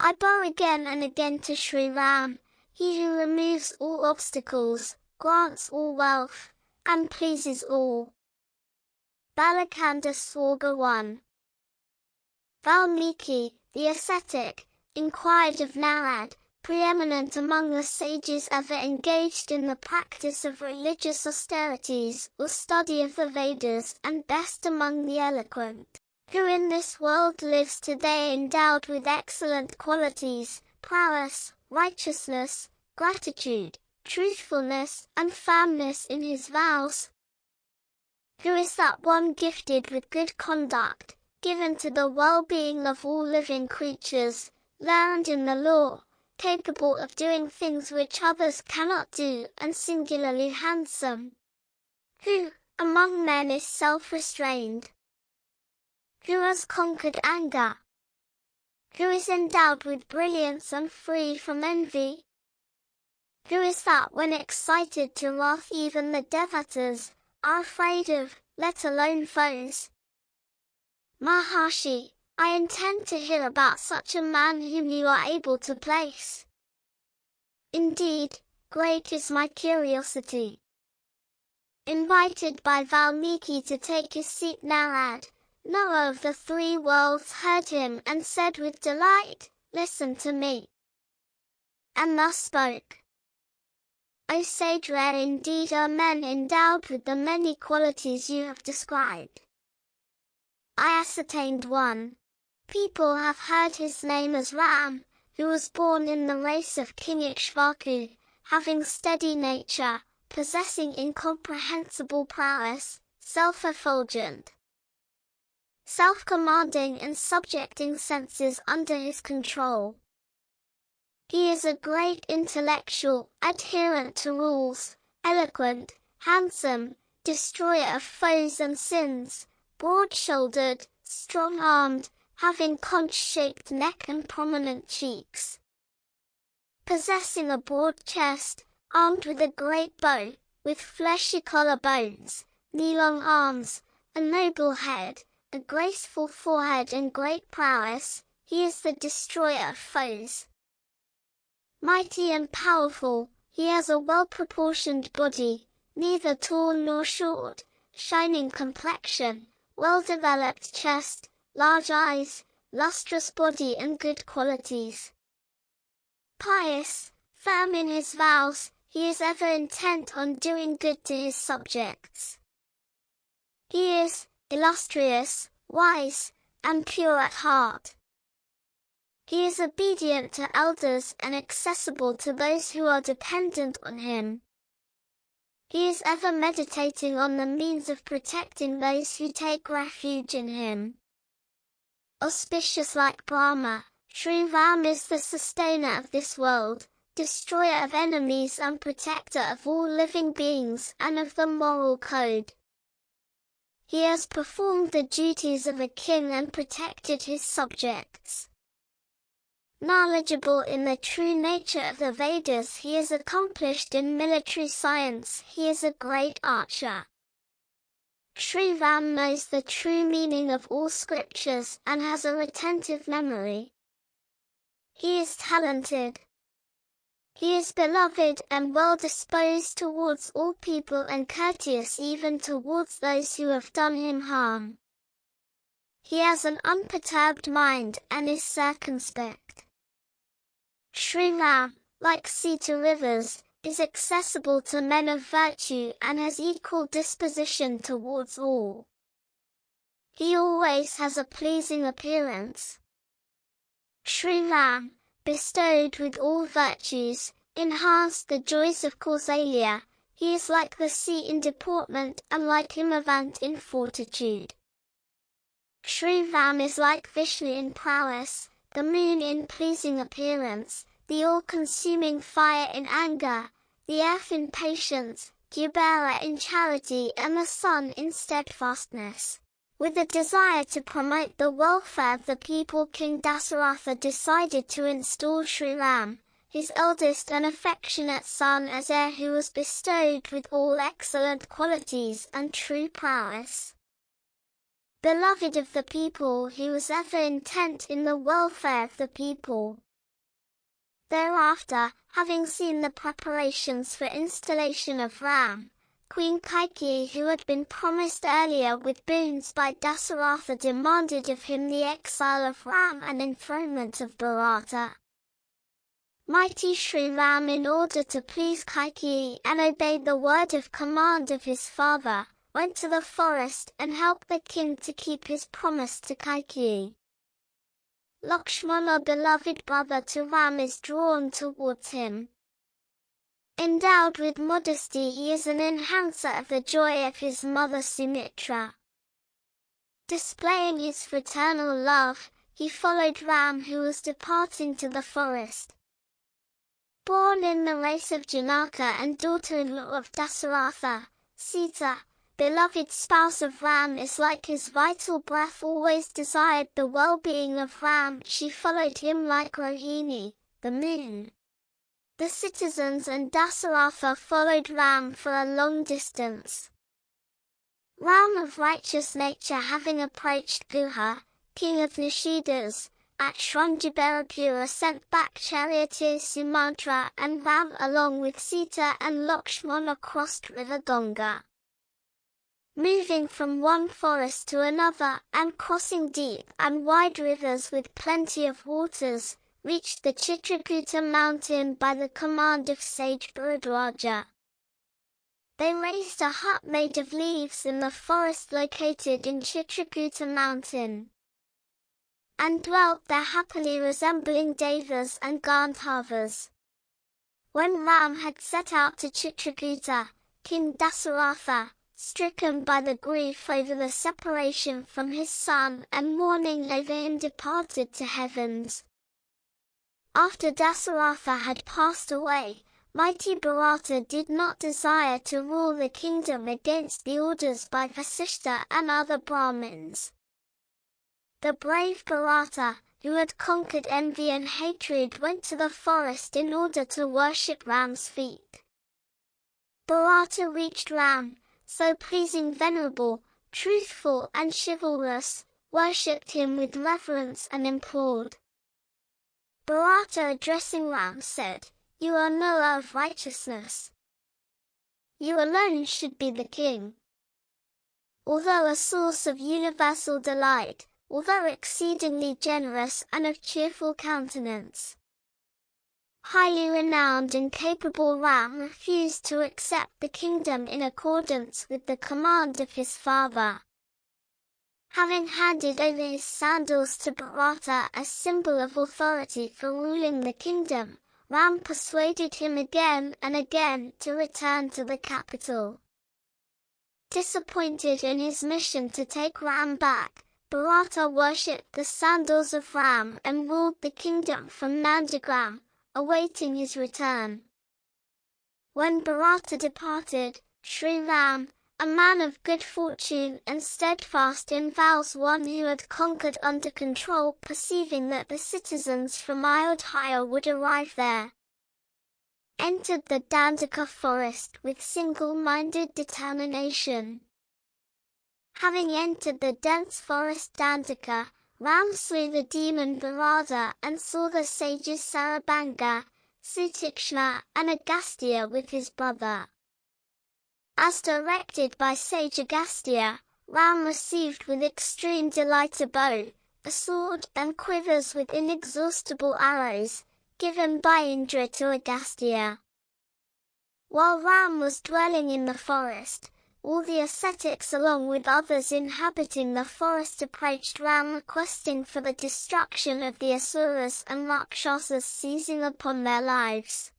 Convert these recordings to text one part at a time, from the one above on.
I bow again and again to Sri Ram, he who removes all obstacles, grants all wealth, and pleases all. Balakanda Swarga 1. Valmiki, the ascetic, inquired of Narad, preeminent among the sages ever engaged in the practice of religious austerities or study of the Vedas, and best among the eloquent, who in this world lives today endowed with excellent qualities, prowess, righteousness, gratitude, truthfulness, and firmness in his vows. Who is that one gifted with good conduct, given to the well-being of all living creatures, learned in the law, capable of doing things which others cannot do, and singularly handsome? Who, among men is self-restrained? Who has conquered anger? Who is endowed with brilliance and free from envy? Who is that when excited to wrath even the devatas are afraid of, let alone foes? Maharshi, I intend to hear about such a man whom you are able to place. Indeed, great is my curiosity. Invited by Valmiki to take his seat, Narad, knower of the three worlds, heard him and said with delight, "Listen to me." And thus spoke. O sage, rare indeed are men endowed with the many qualities you have described. I ascertained one. People have heard his name as Ram, who was born in the race of King Ikshvaku, having steady nature, possessing incomprehensible prowess, self-effulgent, self-commanding and subjecting senses under his control. He is a great intellectual, adherent to rules, eloquent, handsome, destroyer of foes and sins, broad-shouldered, strong-armed, having conch-shaped neck and prominent cheeks, possessing a broad chest, armed with a great bow, with fleshy collarbones, knee-long arms, a noble head, a graceful forehead and great prowess. He is the destroyer of foes. Mighty and powerful, he has a well-proportioned body, neither tall nor short, shining complexion, well-developed chest, large eyes, lustrous body and good qualities. Pious, firm in his vows, he is ever intent on doing good to his subjects. He is illustrious, wise, and pure at heart. He is obedient to elders and accessible to those who are dependent on him. He is ever meditating on the means of protecting those who take refuge in him. Auspicious like Brahma, Sri Ram is the sustainer of this world, destroyer of enemies and protector of all living beings and of the moral code. He has performed the duties of a king and protected his subjects. Knowledgeable in the true nature of the Vedas, he is accomplished in military science, he is a great archer. Sri Ram knows the true meaning of all scriptures and has a retentive memory. He is talented. He is beloved and well disposed towards all people and courteous even towards those who have done him harm. He has an unperturbed mind and is circumspect. Sri Ram, like sea to rivers, is accessible to men of virtue and has equal disposition towards all. He always has a pleasing appearance. Sri Ram, bestowed with all virtues, enhanced the joys of Kausalya. He is like the sea in deportment and like Himavant in fortitude. Sri Ram is like Vishnu in prowess, the moon in pleasing appearance, the all-consuming fire in anger, the earth in patience, Kubera in charity and the sun in steadfastness. With a desire to promote the welfare of the people, King Dasaratha decided to install Sri Ram, his eldest and affectionate son, as heir, who was bestowed with all excellent qualities and true prowess. Beloved of the people, he was ever intent in the welfare of the people. Thereafter, having seen the preparations for installation of Ram, Queen Kaikeyi, who had been promised earlier with boons by Dasaratha, demanded of him the exile of Ram and enthronement of Bharata. Mighty Sri Ram, in order to please Kaikeyi and obey the word of command of his father, went to the forest and helped the king to keep his promise to Kaikeyi. Lakshmana, beloved brother to Ram, is drawn towards him. Endowed with modesty, he is an enhancer of the joy of his mother Sumitra. Displaying his fraternal love, he followed Ram, who was departing to the forest. Born in the race of Janaka and daughter-in-law of Dasaratha, Sita, beloved spouse of Ram, is like his vital breath, always desired the well-being of Ram. She followed him like Rohini, the moon. The citizens and Dasaratha followed Ram for a long distance. Ram, of righteous nature, having approached Guha, king of Nishidas, at Shrungiberapura, sent back charioteer Sumatra, and Ram along with Sita and Lakshmana crossed river Ganga. Moving from one forest to another and crossing deep and wide rivers with plenty of waters, reached the Chitrakuta mountain by the command of sage Bharadwaja. They raised a hut made of leaves in the forest located in Chitrakuta mountain, and dwelt there happily, resembling Devas and Gandharvas. When Ram had set out to Chitrakuta, King Dasaratha, stricken by the grief over the separation from his son and mourning over him, departed to heavens. After Dasaratha had passed away, mighty Bharata did not desire to rule the kingdom against the orders by Vasishtha and other Brahmins. The brave Bharata, who had conquered envy and hatred, went to the forest in order to worship Ram's feet. Bharata reached Ram, so pleasing, venerable, truthful and chivalrous, worshipped him with reverence and implored. Bharata, addressing Ram, said, "You are knower of righteousness. You alone should be the king. Although a source of universal delight, although exceedingly generous and of cheerful countenance, highly renowned and capable, Ram refused to accept the kingdom in accordance with the command of his father. Having handed over his sandals to Bharata as symbol of authority for ruling the kingdom, Ram persuaded him again and again to return to the capital. Disappointed in his mission to take Ram back, Bharata worshipped the sandals of Ram and ruled the kingdom from Nandagram, awaiting his return. When Bharata departed, Sri Ram, a man of good fortune and steadfast in vows, one who had conquered under control, perceiving that the citizens from Ayodhya would arrive there, entered the Dandaka forest with single-minded determination. Having entered the dense forest Dandaka, Ram slew the demon Bharata and saw the sages Sarabanga, Sutikshna and Agastya with his brother. As directed by sage Agastya, Ram received with extreme delight a bow, a sword and quivers with inexhaustible arrows, given by Indra to Agastya. While Ram was dwelling in the forest, all the ascetics along with others inhabiting the forest approached Ram, requesting for the destruction of the Asuras and Rakshasas seizing upon their lives.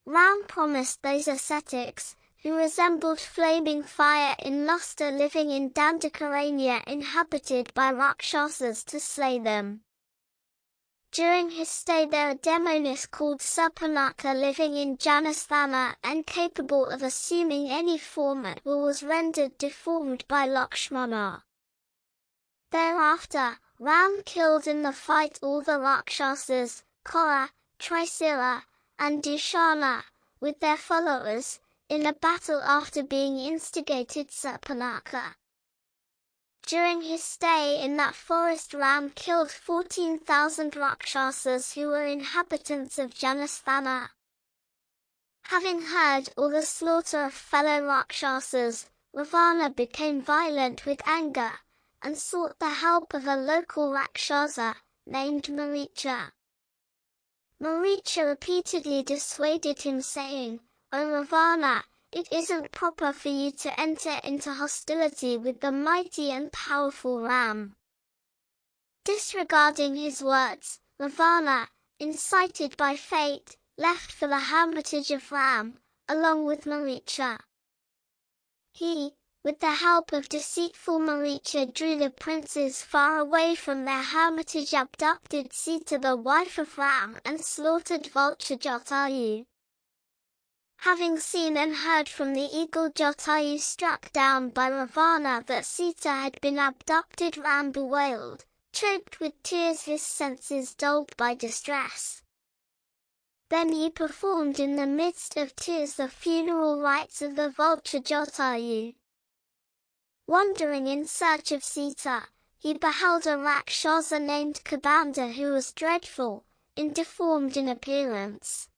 Ram promised those ascetics, who resembled flaming fire in luster, living in Dandakaranya inhabited by Rakshasas, to slay them. During his stay there, a demoness called Surpanaka, living in Janasthana and capable of assuming any form at will, was rendered deformed by Lakshmana. Thereafter, Ram killed in the fight all the Rakshasas, Kora, Trisila, and Dushana, with their followers, in a battle after being instigated Surpanaka. During his stay in that forest, Ram killed 14,000 Rakshasas who were inhabitants of Janasthana. Having heard all the slaughter of fellow Rakshasas, Ravana became violent with anger, and sought the help of a local Rakshasa, named Maricha. Maricha repeatedly dissuaded him, saying, "O Ravana, it isn't proper for you to enter into hostility with the mighty and powerful Ram." Disregarding his words, Ravana, incited by fate, left for the hermitage of Ram, along with Maricha. He, with the help of deceitful Maricha, drew the princes far away from their hermitage, abducted Sita, the wife of Ram, and slaughtered vulture Jatayu. Having seen and heard from the eagle Jatayu struck down by Ravana that Sita had been abducted, Ram bewailed, choked with tears, his senses dulled by distress. Then he performed in the midst of tears the funeral rites of the vulture Jatayu. Wandering in search of Sita, he beheld a Rakshasa named Kabanda, who was dreadful, and deformed in appearance.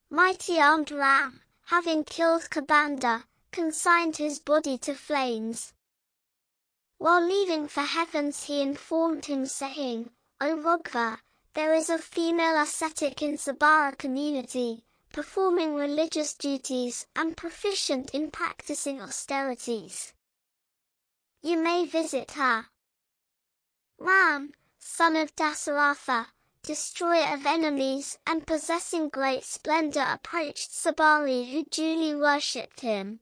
Mighty armed Ram, having killed Kabanda, consigned his body to flames. While leaving for heavens, he informed him, saying, "O Raghuva, there is a female ascetic in Sabara community, performing religious duties and proficient in practicing austerities. You may visit her." Ram, son of Dasaratha, destroyer of enemies and possessing great splendor, approached Sabari, who duly worshipped him.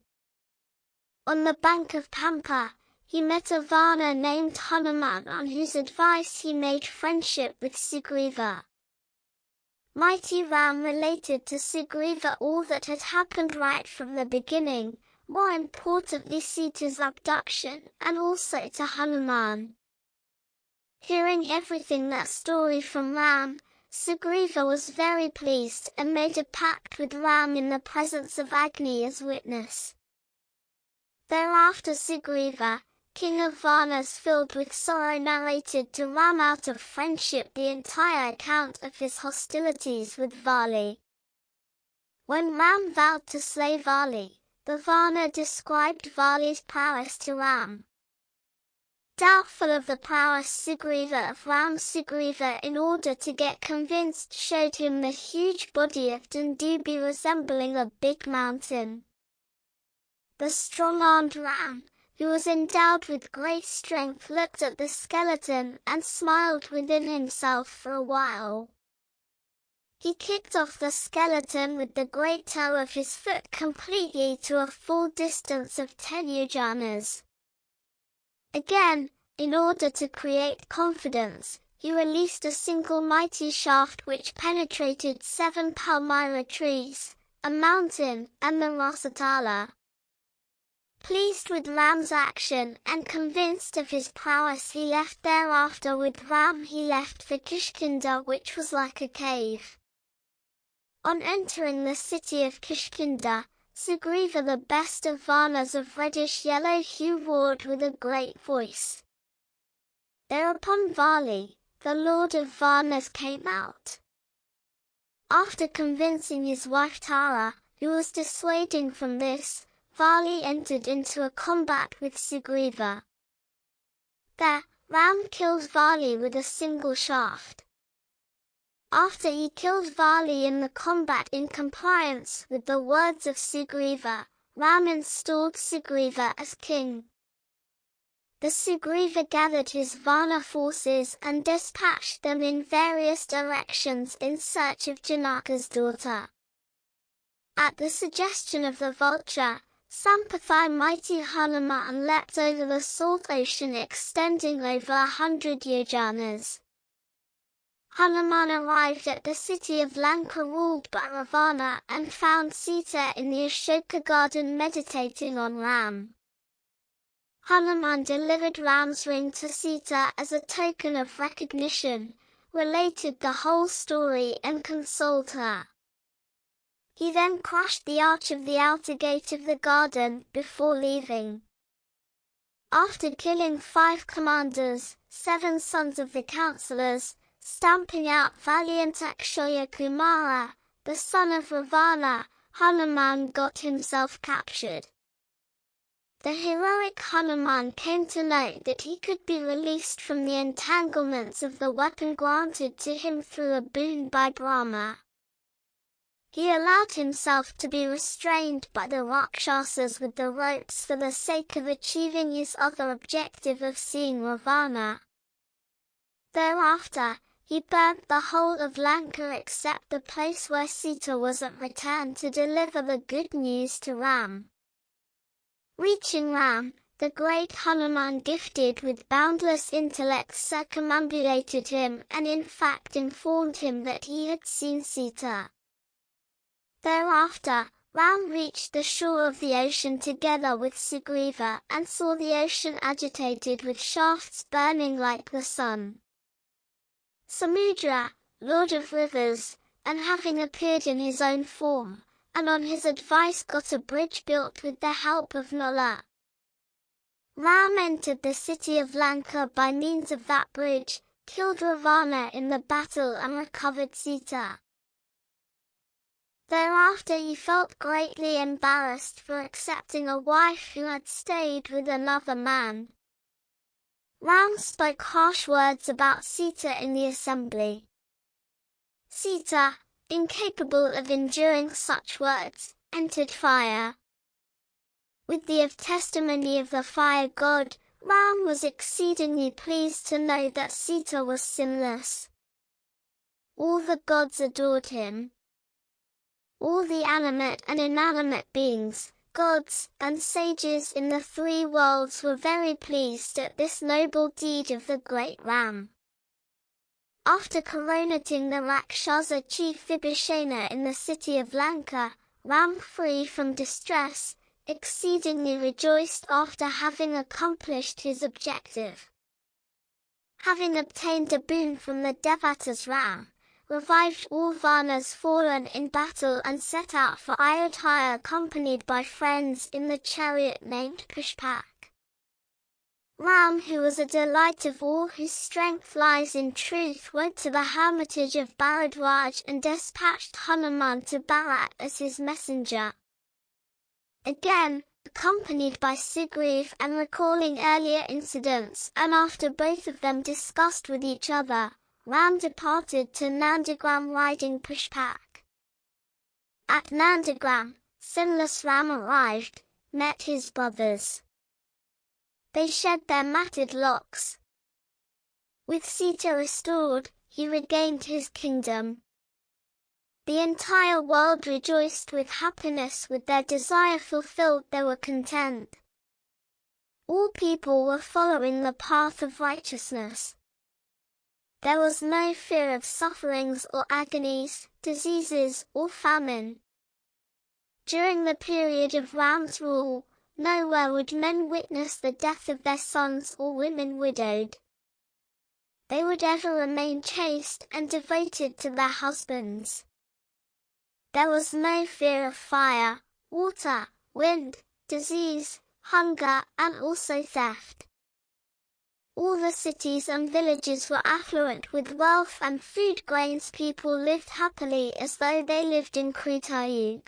On the bank of Pampa, he met a Varna named Hanuman, on whose advice he made friendship with Sugriva. Mighty Ram related to Sugriva all that had happened right from the beginning, more importantly Sita's abduction, and also to Hanuman. Hearing everything that story from Ram, Sugriva was very pleased and made a pact with Ram in the presence of Agni as witness. Thereafter Sugriva, king of Varnas, filled with sorrow, narrated to Ram out of friendship the entire account of his hostilities with Vali. When Ram vowed to slay Vali, the Varna described Vali's prowess to Ram. Doubtful of the prowess of Ram, Sugriva, in order to get convinced, showed him the huge body of Dundubi resembling a big mountain. The strong-armed Ram, who was endowed with great strength, looked at the skeleton and smiled within himself for a while. He kicked off the skeleton with the great toe of his foot completely to a full distance of 10 yojanas. Again, in order to create confidence, he released a single mighty shaft which penetrated 7 palmyra trees, a mountain, and the Rasatala. Pleased with Ram's action and convinced of his prowess, he left thereafter with Ram. He left for Kishkinda, which was like a cave. On entering the city of Kishkinda, Sugriva, the best of Varnas of reddish-yellow hue, roared with a great voice. Thereupon Vali, the lord of Varnas, came out. After convincing his wife Tara, who was dissuading from this, Vali entered into a combat with Sugriva. There, Ram killed Vali with a single shaft. After he killed Vali in the combat in compliance with the words of Sugriva, Ram installed Sugriva as king. The Sugriva gathered his Varna forces and dispatched them in various directions in search of Janaka's daughter. At the suggestion of the vulture, Sampathai, mighty Hanuman leapt over the salt ocean extending over 100 yojanas. Hanuman arrived at the city of Lanka ruled by Ravana and found Sita in the Ashoka garden meditating on Ram. Hanuman delivered Ram's ring to Sita as a token of recognition, related the whole story and consoled her. He then crushed the arch of the outer gate of the garden before leaving. After killing 5 commanders, 7 sons of the councillors, stamping out valiant Akshoya Kumara, the son of Ravana, Hanuman got himself captured. The heroic Hanuman came to know that he could be released from the entanglements of the weapon granted to him through a boon by Brahma. He allowed himself to be restrained by the Rakshasas with the ropes for the sake of achieving his other objective of seeing Ravana. Thereafter, he burnt the whole of Lanka except the place where Sita was at return to deliver the good news to Ram. Reaching Ram, the great Hanuman gifted with boundless intellect circumambulated him and in fact informed him that he had seen Sita. Thereafter, Ram reached the shore of the ocean together with Sugriva and saw the ocean agitated with shafts burning like the sun. Samudra, lord of rivers, and having appeared in his own form, and on his advice got a bridge built with the help of Nala. Ram entered the city of Lanka by means of that bridge, killed Ravana in the battle and recovered Sita. Thereafter he felt greatly embarrassed for accepting a wife who had stayed with another man. Ram spoke harsh words about Sita in the assembly. Sita, incapable of enduring such words, entered fire. With the testimony of the fire god, Ram was exceedingly pleased to know that Sita was sinless. All the gods adored him. All the animate and inanimate beings, gods, and sages in the 3 worlds were very pleased at this noble deed of the great Ram. After coronating the Rakshasa chief Vibhishana in the city of Lanka, Ram, free from distress, exceedingly rejoiced after having accomplished his objective. Having obtained a boon from the Devatas, Ram revived all Vanas fallen in battle and set out for Ayodhya accompanied by friends in the chariot named Pushpak. Ram, who was a delight of all whose strength lies in truth, went to the hermitage of Bharadwaj and dispatched Hanuman to Bharat as his messenger. Again, accompanied by Sugriv and recalling earlier incidents, and after both of them discussed with each other, Ram departed to Nandagram riding Pushpak. At Nandagram, sinless Ram arrived, met his brothers. They shed their matted locks. With Sita restored, he regained his kingdom. The entire world rejoiced with happiness. With their desire fulfilled, they were content. All people were following the path of righteousness. There was no fear of sufferings or agonies, diseases or famine. During the period of Ram's rule, nowhere would men witness the death of their sons or women widowed. They would ever remain chaste and devoted to their husbands. There was no fear of fire, water, wind, disease, hunger, and also theft. All the cities and villages were affluent with wealth and food grains. People lived happily as though they lived in Kritayug.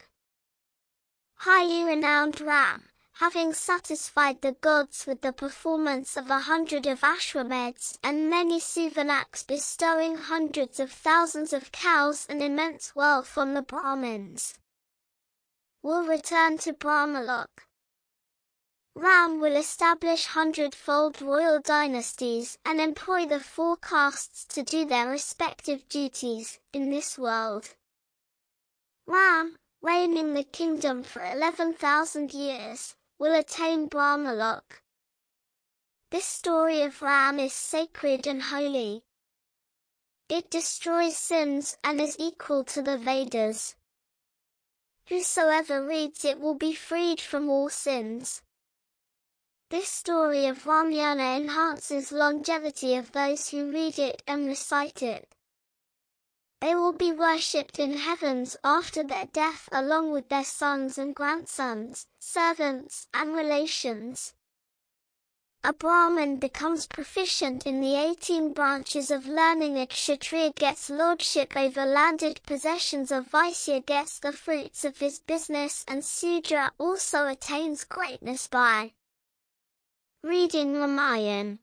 Highly renowned Ram, having satisfied the gods with the performance of 100 of Ashwamedhs and many Suvanaks, bestowing hundreds of thousands of cows and immense wealth on the Brahmins, will return to Brahmalok. Ram will establish 100-fold royal dynasties and employ the 4 castes to do their respective duties in this world. Ram, reigning the kingdom for 11,000 years, will attain Brahmalok. This story of Ram is sacred and holy. It destroys sins and is equal to the Vedas. Whosoever reads it will be freed from all sins. This story of Ramayana enhances longevity of those who read it and recite it. They will be worshipped in heavens after their death along with their sons and grandsons, servants and relations. A Brahmin becomes proficient in the 18 branches of learning. A Kshatriya gets lordship over landed possessions. A Vaisya gets the fruits of his business, and Sudra also attains greatness by reading Ramayan.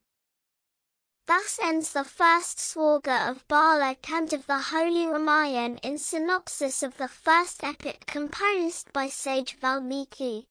Thus ends the first Swarga of Bala Kanda of the Holy Ramayan in synopsis of the first epic composed by sage Valmiki.